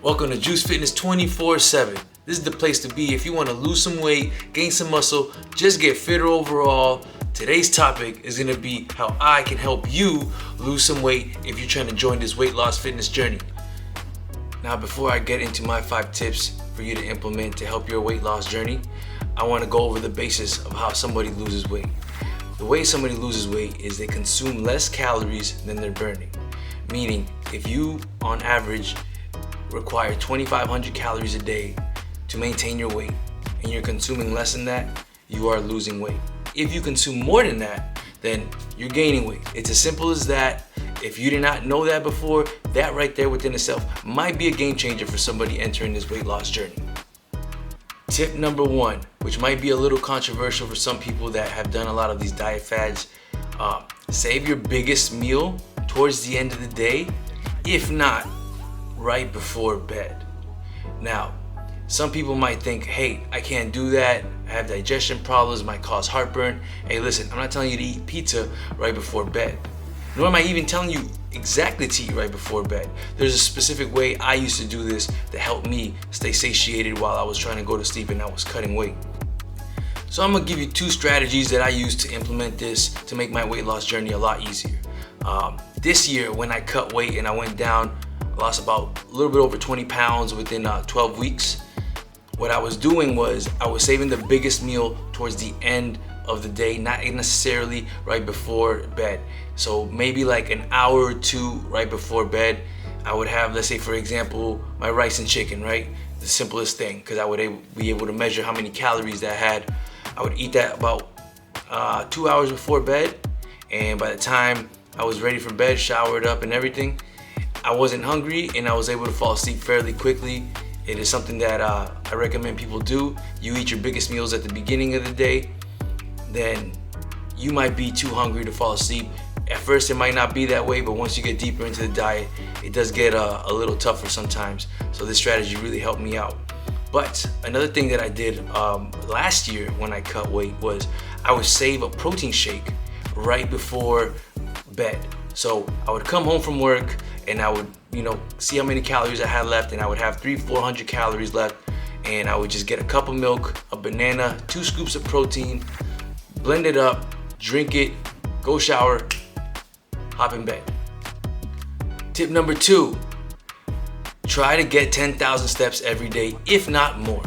Welcome to Juice Fitness 24/7. This is the place to be if you want to lose some weight, gain some muscle, just get fitter overall. Today's topic is going to be how I can help you lose some weight if you're trying to join this weight loss fitness journey. Now, before I get into my 5 tips for you to implement to help your weight loss journey, I want to go over the basis of how somebody loses weight. The way somebody loses weight is they consume less calories than they're burning. Meaning, if you, on average, require 2,500 calories a day to maintain your weight, and you're consuming less than that, you are losing weight. If you consume more than that, then you're gaining weight. It's as simple as that. If you did not know that before, that right there within itself might be a game changer for somebody entering this weight loss journey. Tip number 1, which might be a little controversial for some people that have done a lot of these diet fads, save your biggest meal towards the end of the day, if not right before bed. Now, some people might think, hey, I can't do that, I have digestion problems, might cause heartburn. Hey, listen, I'm not telling you to eat pizza right before bed, nor am I even telling you exactly to eat right before bed. There's a specific way I used to do this that helped me stay satiated while I was trying to go to sleep and I was cutting weight. So I'm gonna give you 2 strategies that I use to implement this to make my weight loss journey a lot easier. This year, when I cut weight and I went down, I lost about a little bit over 20 pounds within 12 weeks. What I was doing was I was saving the biggest meal towards the end of the day, not necessarily right before bed. So maybe like an hour or 2 right before bed, I would have, let's say for example, my rice and chicken, right? The simplest thing, because I would be able to measure how many calories that had. I would eat that about 2 hours before bed, and by the time I was ready for bed, showered up and everything, I wasn't hungry and I was able to fall asleep fairly quickly. It is something that I recommend people do. You eat your biggest meals at the beginning of the day, then you might be too hungry to fall asleep. At first it might not be that way, but once you get deeper into the diet, it does get a little tougher sometimes. So this strategy really helped me out. But another thing that I did last year when I cut weight was I would save a protein shake right before bed. So I would come home from work and I would, see how many calories I had left, and I would have 300-400 calories left, and I would just get a cup of milk, a banana, 2 scoops of protein, blend it up, drink it, go shower, hop in bed. Tip number 2, try to get 10,000 steps every day, if not more.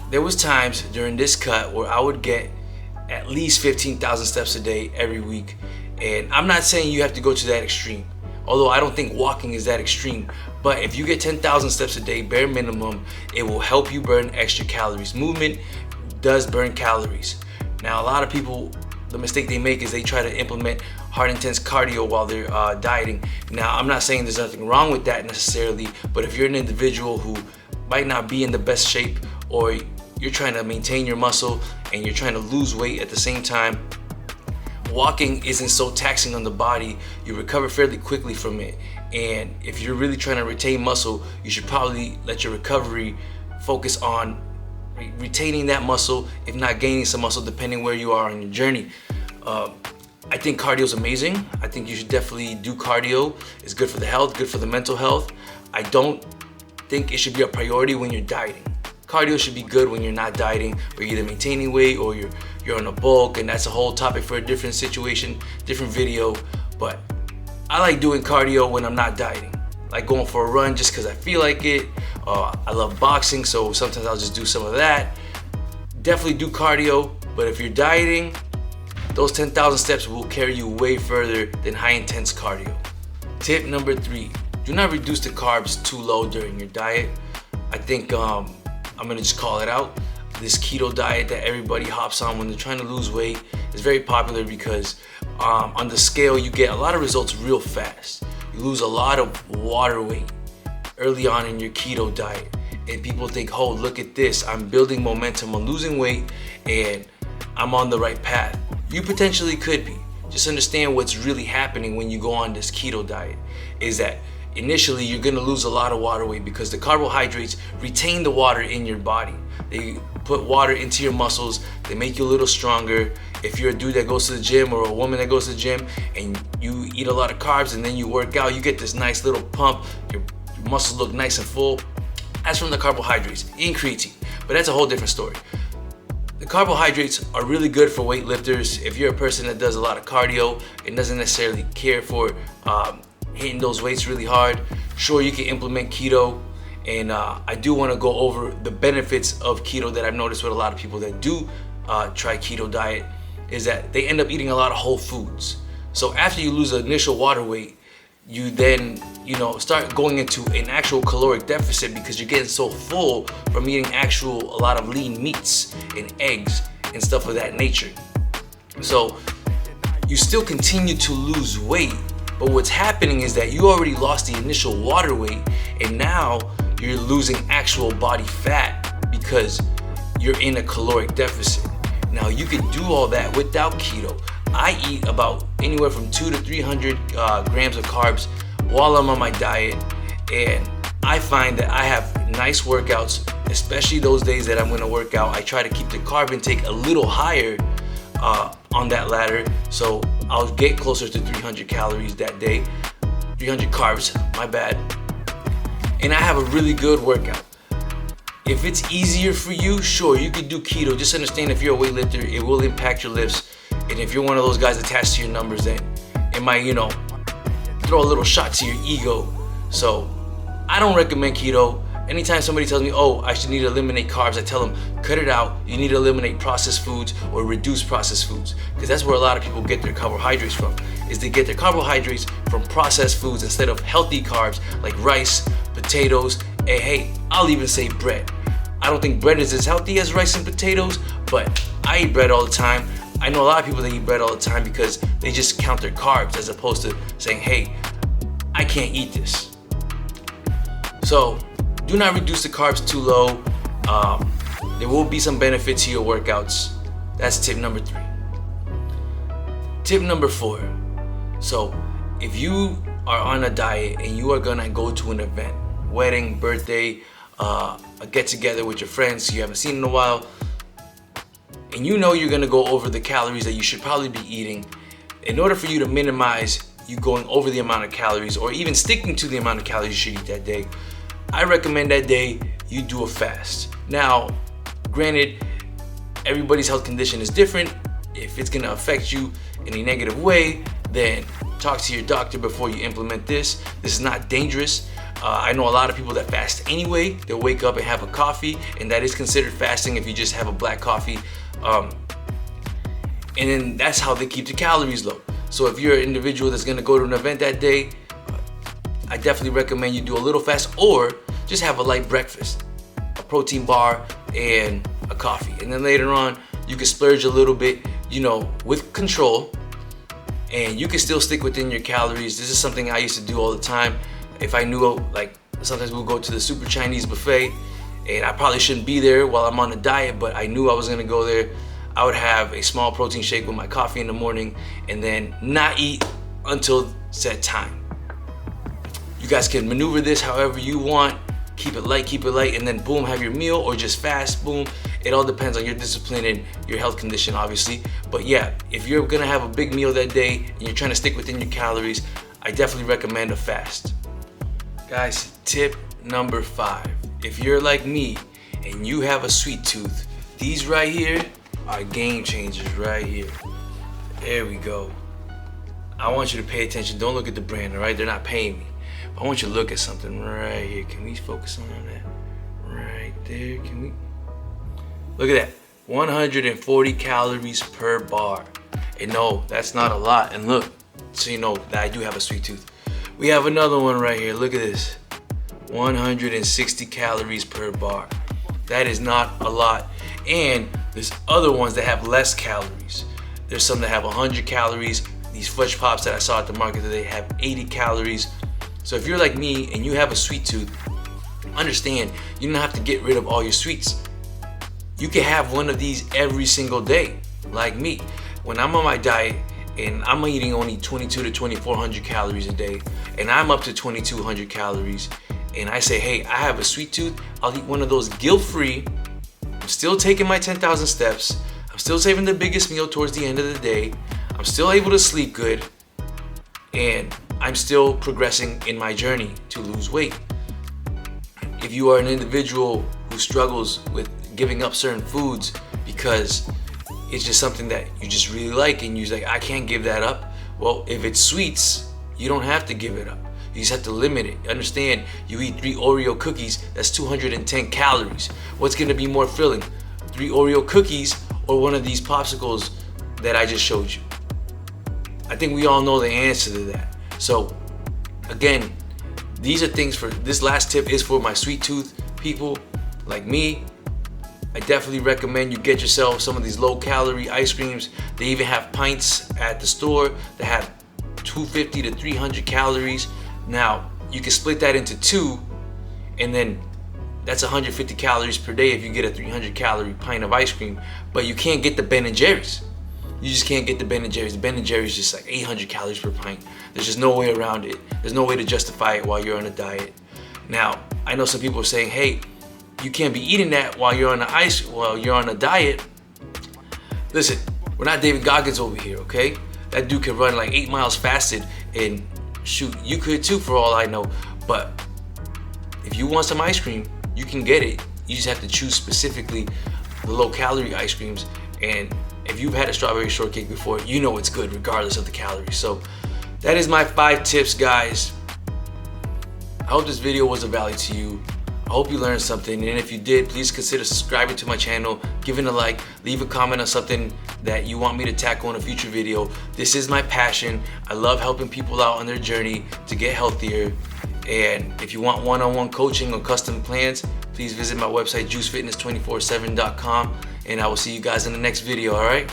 There was times during this cut where I would get at least 15,000 steps a day every week. And I'm not saying you have to go to that extreme, although I don't think walking is that extreme. But if you get 10,000 steps a day, bare minimum, it will help you burn extra calories. Movement does burn calories. Now, a lot of people, the mistake they make is they try to implement hard, intense cardio while they're dieting. Now, I'm not saying there's nothing wrong with that necessarily, but if you're an individual who might not be in the best shape, or you're trying to maintain your muscle and you're trying to lose weight at the same time, walking isn't so taxing on the body. You recover fairly quickly from it. And if you're really trying to retain muscle, you should probably let your recovery focus on retaining that muscle, if not gaining some muscle, depending where you are on your journey. I think cardio is amazing. I think you should definitely do cardio. It's good for the health, good for the mental health. I don't think it should be a priority when you're dieting. Cardio should be good when you're not dieting, but you're either maintaining weight or you're on a bulk, and that's a whole topic for a different situation, different video. But I like doing cardio when I'm not dieting, like going for a run just because I feel like it. I love boxing, so sometimes I'll just do some of that. Definitely do cardio, but if you're dieting, those 10,000 steps will carry you way further than high intense cardio. Tip number 3, do not reduce the carbs too low during your diet. I think I'm gonna just call it out. This keto diet that everybody hops on when they're trying to lose weight is very popular because on the scale you get a lot of results real fast. You lose a lot of water weight early on in your keto diet, and people think, oh, look at this, I'm building momentum, I'm losing weight, and I'm on the right path. You potentially could be. Just understand what's really happening when you go on this keto diet is that initially you're gonna lose a lot of water weight because the carbohydrates retain the water in your body. They put water into your muscles, they make you a little stronger. If you're a dude that goes to the gym or a woman that goes to the gym and you eat a lot of carbs and then you work out, you get this nice little pump, your your muscles look nice and full. That's from the carbohydrates and creatine, but that's a whole different story. The carbohydrates are really good for weightlifters. If you're a person that does a lot of cardio and doesn't necessarily care for hitting those weights really hard, sure, you can implement keto. And I do want to go over the benefits of keto that I've noticed with a lot of people that do try keto diet, is that they end up eating a lot of whole foods. So after you lose the initial water weight, you then start going into an actual caloric deficit because you're getting so full from eating a lot of lean meats and eggs and stuff of that nature. So you still continue to lose weight, but what's happening is that you already lost the initial water weight, and now you're losing actual body fat because you're in a caloric deficit. Now you can do all that without keto. I eat about anywhere from 200 to 300 grams of carbs while I'm on my diet, and I find that I have nice workouts, especially those days that I'm gonna work out. I try to keep the carb intake a little higher on that ladder, so I'll get closer to 300 calories that day. 300 carbs, my bad. And I have a really good workout. If it's easier for you, sure, you could do keto. Just understand, if you're a weightlifter, it will impact your lifts. And if you're one of those guys attached to your numbers, then it might, throw a little shot to your ego. So I don't recommend keto. Anytime somebody tells me, oh, I should need to eliminate carbs, I tell them, cut it out. You need to eliminate processed foods or reduce processed foods, because that's where a lot of people get their carbohydrates from, is they get their carbohydrates from processed foods instead of healthy carbs like rice, potatoes, and hey, I'll even say bread. I don't think bread is as healthy as rice and potatoes, but I eat bread all the time. I know a lot of people that eat bread all the time because they just count their carbs as opposed to saying, hey, I can't eat this. So do not reduce the carbs too low. There will be some benefit to your workouts. That's tip number 3. Tip number 4. So if you are on a diet and you are gonna go to an event, wedding, birthday, a get together with your friends you haven't seen in a while, and you're gonna go over the calories that you should probably be eating, in order for you to minimize you going over the amount of calories or even sticking to the amount of calories you should eat that day, I recommend that day you do a fast. Now, granted, everybody's health condition is different. If it's gonna affect you in a negative way, then talk to your doctor before you implement this. This is not dangerous. I know a lot of people that fast anyway. They'll wake up and have a coffee, and that is considered fasting if you just have a black coffee. And then that's how they keep the calories low. So if you're an individual that's gonna go to an event that day, I definitely recommend you do a little fast, or just have a light breakfast, a protein bar and a coffee. And then later on, you can splurge a little bit, with control, and you can still stick within your calories. This is something I used to do all the time. If I knew, sometimes we'll go to the super Chinese buffet, and I probably shouldn't be there while I'm on a diet, but I knew I was gonna go there. I would have a small protein shake with my coffee in the morning and then not eat until set time. You guys can maneuver this however you want. Keep it light, and then boom, have your meal, or just fast, boom. It all depends on your discipline and your health condition, obviously. But yeah, if you're gonna have a big meal that day and you're trying to stick within your calories, I definitely recommend a fast. Guys, tip number 5. If you're like me and you have a sweet tooth, these right here are game changers right here. There we go. I want you to pay attention. Don't look at the brand, all right? They're not paying me. But I want you to look at something right here. Can we focus on that? Right there. Can we? Look at that. 140 calories per bar. And no, that's not a lot. And look, so you know that I do have a sweet tooth. We have another one right here. Look at this. 160 calories per bar. That is not a lot. And there's other ones that have less calories. There's some that have 100 calories. These fudge pops that I saw at the market today have 80 calories. So if you're like me and you have a sweet tooth, understand you don't have to get rid of all your sweets. You can have one of these every single day, like me. When I'm on my diet and I'm eating only 22 to 2400 calories a day, and I'm up to 2200 calories, and I say, hey, I have a sweet tooth, I'll eat one of those guilt-free. I'm still taking my 10,000 steps. I'm still saving the biggest meal towards the end of the day. I'm still able to sleep good, and I'm still progressing in my journey to lose weight. if you are an individual who struggles with giving up certain foods because it's just something that you just really like and you're like, I can't give that up. Well, if it's sweets, you don't have to give it up. You just have to limit it. Understand, you eat 3 Oreo cookies, that's 210 calories. What's gonna be more filling? 3 Oreo cookies or one of these popsicles that I just showed you? I think we all know the answer to that. So again, these are things for, this last tip is for my sweet tooth people like me. I definitely recommend you get yourself some of these low-calorie ice creams. They even have pints at the store that have 250 to 300 calories. Now, you can split that into 2, and then that's 150 calories per day if you get a 300 calorie pint of ice cream. But you can't get the Ben & Jerry's. You just can't get the Ben & Jerry's. The Ben & Jerry's just like 800 calories per pint. There's just no way around it. There's no way to justify it while you're on a diet. Now, I know some people are saying, hey, you can't be eating that while you're on a diet. Listen, we're not David Goggins over here, okay? That dude can run like 8 miles fasted, and shoot, you could too for all I know. But if you want some ice cream, you can get it. You just have to choose specifically the low-calorie ice creams. And if you've had a strawberry shortcake before, you know it's good regardless of the calories. So that is my 5 tips, guys. I hope this video was of value to you. I hope you learned something, and if you did, please consider subscribing to my channel, giving a like, leave a comment on something that you want me to tackle in a future video. This is my passion. I love helping people out on their journey to get healthier. And if you want one-on-one coaching or custom plans, please visit my website, juicefitness247.com, and I will see you guys in the next video, all right?